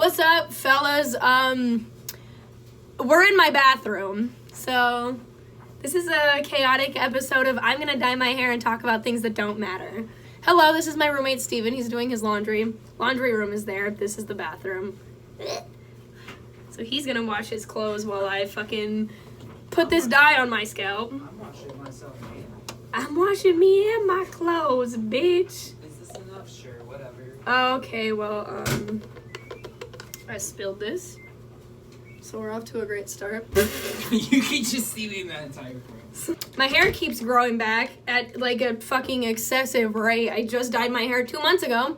What's up, fellas? We're in my bathroom, so this is a chaotic episode of I'm gonna dye my hair and talk about things that don't matter. Hello, this is my roommate Steven. He's doing his laundry. Laundry room is there. This is the bathroom. So he's gonna wash his clothes while I fucking put this dye on my scalp. I'm washing myself, man. I'm washing me and my clothes, bitch. Is this enough? Sure, whatever. Okay, well, I spilled this. So we're off to a great start. You can just see me in that entire frame. My hair keeps growing back at like a fucking excessive rate. I just dyed my hair 2 months ago,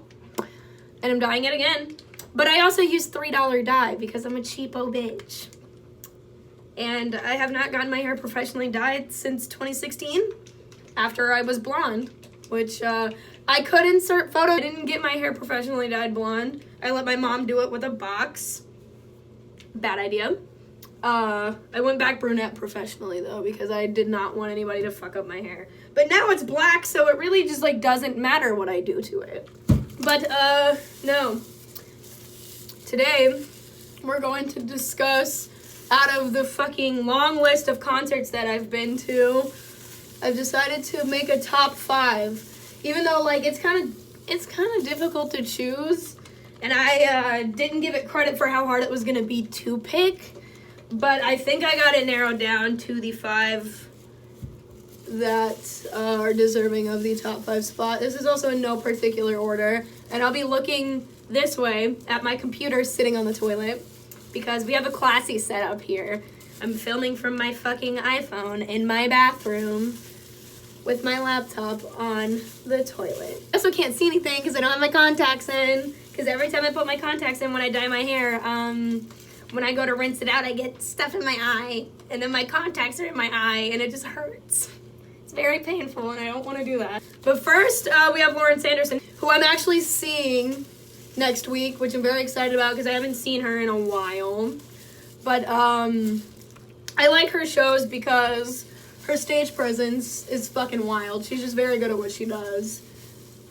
and I'm dyeing it again. But I also use $3 dye because I'm a cheapo bitch. And I have not gotten my hair professionally dyed since 2016, after I was blonde, which I could insert photo. I didn't get my hair professionally dyed blonde. I let my mom do it with a box. Bad idea. I went back brunette professionally though because I did not want anybody to fuck up my hair. But now it's black, so it really just like doesn't matter what I do to it. But no. Today we're going to discuss, out of the fucking long list of concerts that I've been to, I've decided to make a top 5. Even though like it's kind of difficult to choose. And I didn't give it credit for how hard it was going to be to pick. But I think I got it narrowed down to the 5 that are deserving of the top 5 spot. This is also in no particular order. And I'll be looking this way at my computer sitting on the toilet. Because we have a classy setup here. I'm filming from my fucking iPhone in my bathroom with my laptop on the toilet. I also can't see anything because I don't have my contacts in. Because every time I put my contacts in when I dye my hair, when I go to rinse it out, I get stuff in my eye. And then my contacts are in my eye, and it just hurts. It's very painful, and I don't want to do that. But first, we have Lauren Sanderson, who I'm actually seeing next week, which I'm very excited about because I haven't seen her in a while. But I like her shows because her stage presence is fucking wild. She's just very good at what she does,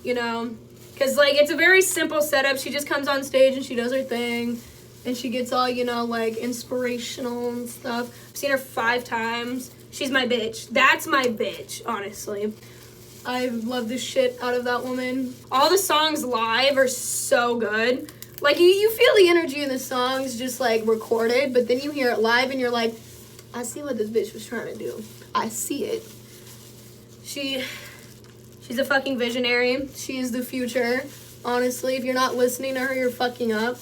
you know? Because, like, it's a very simple setup. She just comes on stage and she does her thing. And she gets all, you know, like, inspirational and stuff. I've seen her 5 times. She's my bitch. That's my bitch, honestly. I love the shit out of that woman. All the songs live are so good. Like, you feel the energy in the songs just, like, recorded. But then you hear it live and you're like, I see what this bitch was trying to do. I see it. She's a fucking visionary. She is the future. Honestly, if you're not listening to her, you're fucking up.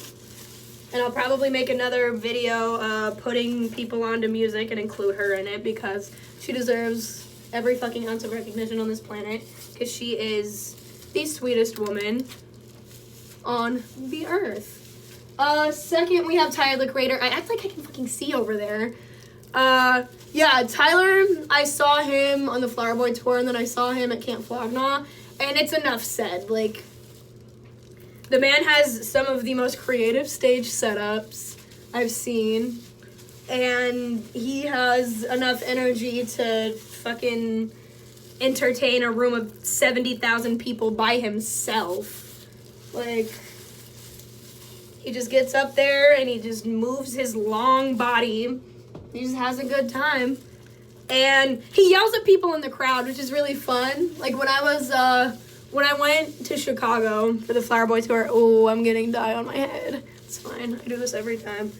And I'll probably make another video putting people onto music and include her in it because she deserves every fucking ounce of recognition on this planet because she is the sweetest woman on the earth. Second, we have Tyler, the Creator. I act like I can fucking see over there. Yeah, Tyler, I saw him on the Flower Boy tour, and then I saw him at Camp Flog Gnaw, and it's enough said. Like, the man has some of the most creative stage setups I've seen, and he has enough energy to fucking entertain a room of 70,000 people by himself. Like, he just gets up there, and he just moves his long body. He just has a good time. And he yells at people in the crowd, which is really fun. Like when I went to Chicago for the Flower Boy tour, oh, I'm getting dye on my head. It's fine. I do this every time.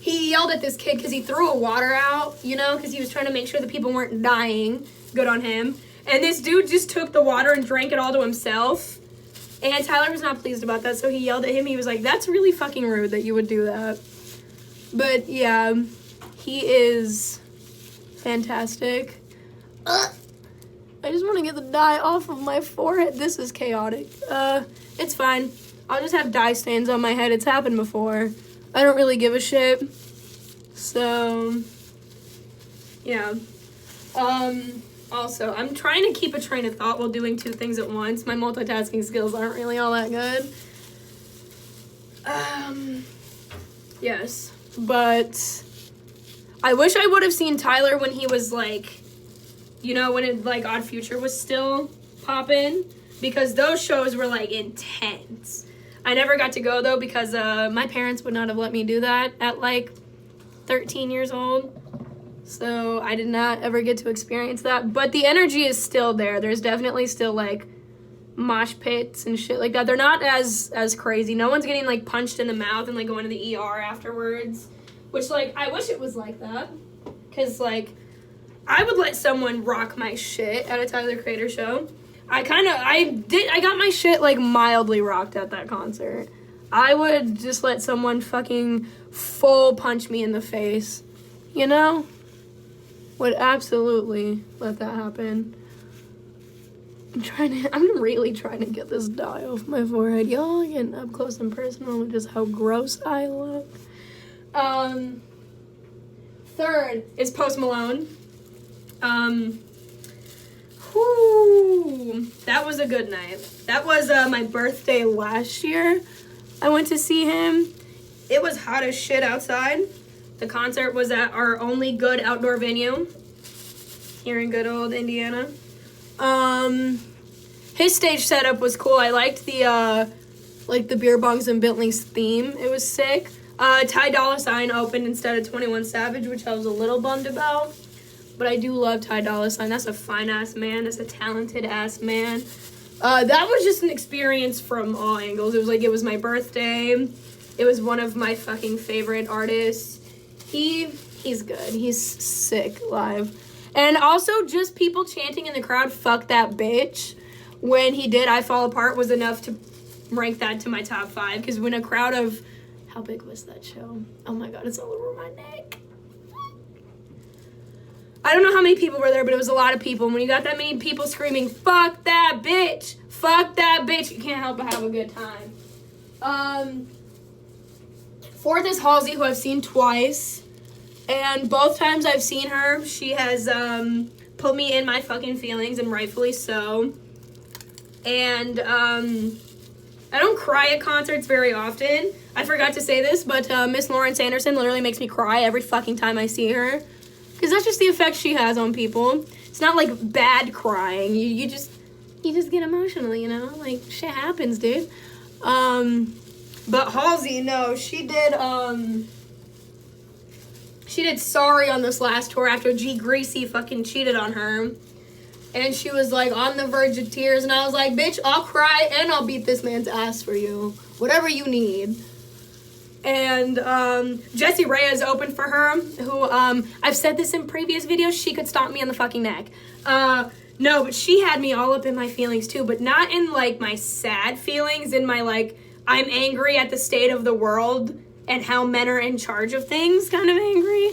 He yelled at this kid because he threw a water out, you know, because he was trying to make sure that people weren't dying. Good on him. And this dude just took the water and drank it all to himself. And Tyler was not pleased about that, so he yelled at him. He was like, that's really fucking rude that you would do that. But yeah, he is fantastic. I just want to get the dye off of my forehead. This is chaotic. It's fine. I'll just have dye stains on my head. It's happened before. I don't really give a shit. So, yeah. Also, I'm trying to keep a train of thought while doing 2 things at once. My multitasking skills aren't really all that good. Yes. But I wish I would have seen Tyler when he was like, you know, when it like Odd Future was still poppin', because those shows were like intense. I never got to go though because my parents would not have let me do that at like 13 years old. So I did not ever get to experience that. But the energy is still there. There's definitely still like mosh pits and shit like that. They're not as crazy. No one's getting like punched in the mouth and like going to the ER afterwards. Which like I wish it was like that. Cause like I would let someone rock my shit at a Tyler the Creator show. I got my shit like mildly rocked at that concert. I would just let someone fucking full punch me in the face. You know? Would absolutely let that happen. I'm really trying to get this dye off my forehead. Y'all getting up close and personal with just how gross I look. Third is Post Malone. That was a good night. That was my birthday last year. I went to see him. It was hot as shit outside. The concert was at our only good outdoor venue here in good old Indiana. His stage setup was cool. I liked the beer bongs and Bentley's theme. It was sick. Ty Dolla $ign opened instead of 21 Savage, which I was a little bummed about. But I do love Ty Dolla $ign. That's a fine-ass man. That's a talented-ass man. That was just an experience from all angles. It was my birthday. It was one of my fucking favorite artists. He's good. He's sick live. And also just people chanting in the crowd, fuck that bitch. When he did I Fall Apart was enough to rank that to my top 5. Because when a crowd of... How big was that show? Oh my god, it's all over my neck. I don't know how many people were there, but it was a lot of people. And when you got that many people screaming, fuck that bitch, fuck that bitch, you can't help but have a good time. Fourth is Halsey, who I've seen twice. And both times I've seen her, she has put me in my fucking feelings, and rightfully so. And I don't cry at concerts very often. I forgot to say this, but Miss Lawrence Anderson literally makes me cry every fucking time I see her. Because that's just the effect she has on people. It's not like bad crying. You just get emotional, you know? Like, shit happens, dude. But Halsey, no, she did Sorry on this last tour after G Greasy fucking cheated on her. And she was like on the verge of tears, and I was like, bitch, I'll cry and I'll beat this man's ass for you. Whatever you need. And Jessie Reyez opened for her, who I've said this in previous videos, she could stomp me in the fucking neck. No, but she had me all up in my feelings too, but not in like my sad feelings, in my like I'm angry at the state of the world and how men are in charge of things kind of angry.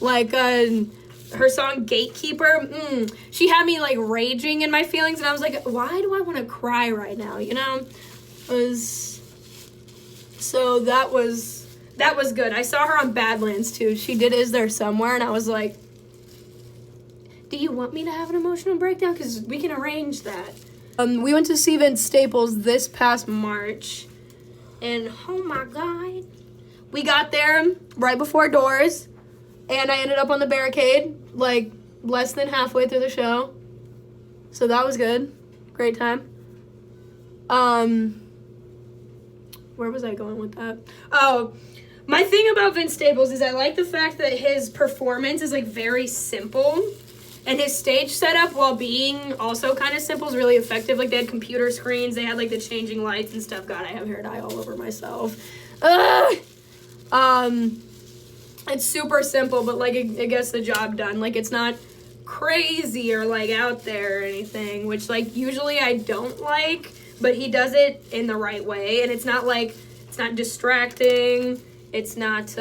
Like her song Gatekeeper, she had me like raging in my feelings, and I was like, why do I want to cry right now, you know? So that was good. I saw her on Badlands too. She did Is There Somewhere, and I was like, do you want me to have an emotional breakdown? Because we can arrange that. We went to see Vince Staples this past March, and oh my god. We got there right before doors, and I ended up on the barricade, like, less than halfway through the show. So that was good. Great time. Where was I going with that? Oh, my thing about Vince Staples is I like the fact that his performance is, like, very simple. And his stage setup, while being also kind of simple, is really effective. Like, they had computer screens. They had, like, the changing lights and stuff. God, I have hair dye all over myself. Ugh! It's super simple, but, like, it gets the job done. Like, it's not crazy or, like, out there or anything, which, like, usually I don't like, but he does it in the right way, and it's not, like, it's not distracting, it's not,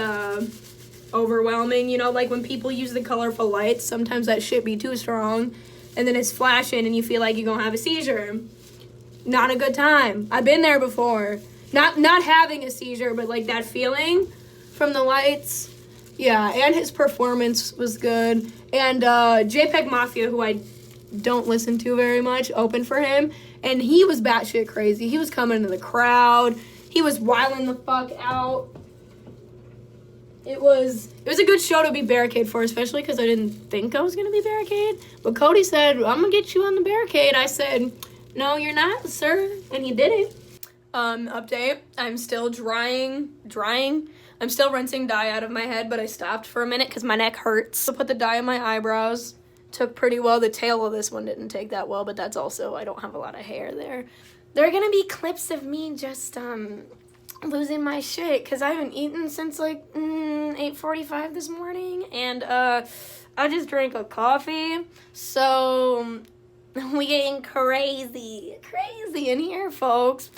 overwhelming, you know, like, when people use the colorful lights, sometimes that shit be too strong, and then it's flashing, and you feel like you're gonna have a seizure. Not a good time. I've been there before. Not having a seizure, but, like, that feeling from the lights. Yeah, and his performance was good. And JPEG Mafia, who I don't listen to very much, opened for him. And he was batshit crazy. He was coming into the crowd. He was wilding the fuck out. It was a good show to be barricade for, especially because I didn't think I was going to be barricade. But Cody said, I'm going to get you on the barricade. I said, no, you're not, sir. And he did it. Update. I'm still drying. I'm still rinsing dye out of my head, but I stopped for a minute because my neck hurts. So put the dye in my eyebrows. Took pretty well. The tail of this one didn't take that well, but that's also, I don't have a lot of hair there. There are gonna be clips of me just, losing my shit because I haven't eaten since like 8:45 this morning, and I just drank a coffee, so we getting crazy in here, folks.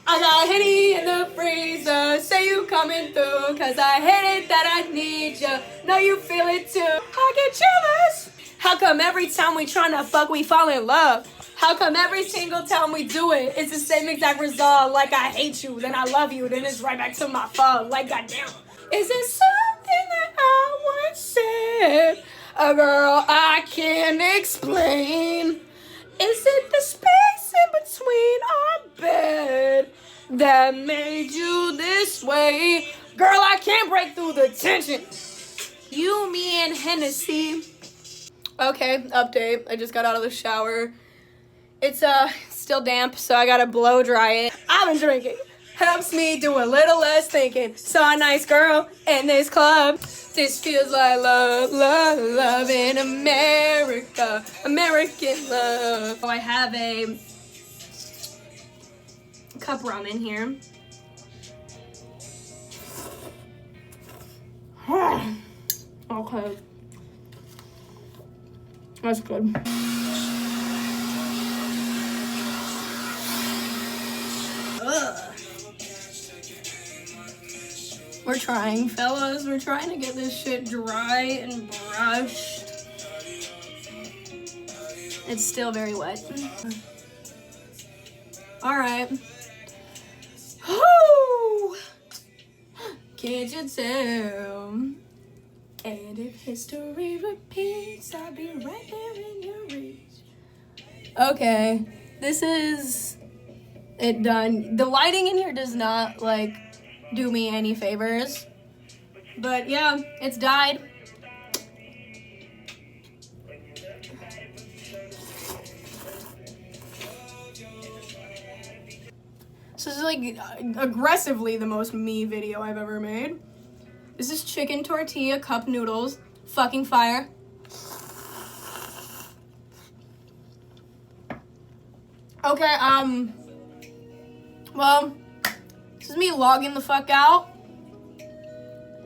I got Henny in the freezer, say you coming through, cause I hate it that I need you, know you feel it too. I get jealous. How come every time we tryna fuck we fall in love? How come every single time we do it, it's the same exact result? Like I hate you, then I love you, then it's right back to my phone. Like goddamn. Is it something that I once said? A girl I can't explain. Is it the space in between our bed that made you this way? Girl, I can't break through the tension. You, me, and Hennessy. Okay, update. I just got out of the shower. It's still damp, so I gotta blow dry it. I've been drinking. Helps me do a little less thinking. Saw a nice girl in this club. This feels like love, love, love in America. American love. Oh, I have a cup rum in here. Okay. That's good. We're trying, fellas. We're trying to get this shit dry and brushed. It's still very wet. All right. Woo! Can't you tell? And if history repeats, I'll be right there in your reach. Okay, this is it done. The lighting in here does not like do me any favors, but yeah, it's dyed. This is like aggressively the most me video I've ever made. This is chicken tortilla cup noodles, fucking fire. Okay, well, this is me logging the fuck out.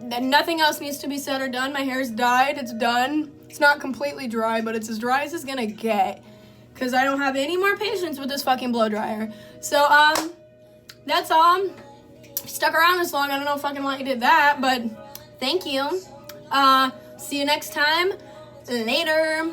Then nothing else needs to be said or done. My hair's dyed, it's done. It's not completely dry, but it's as dry as it's gonna get. Cause I don't have any more patience with this fucking blow dryer. So, that's all. Stuck around this long, I don't know fucking why you did that, but thank you. See you next time. Later.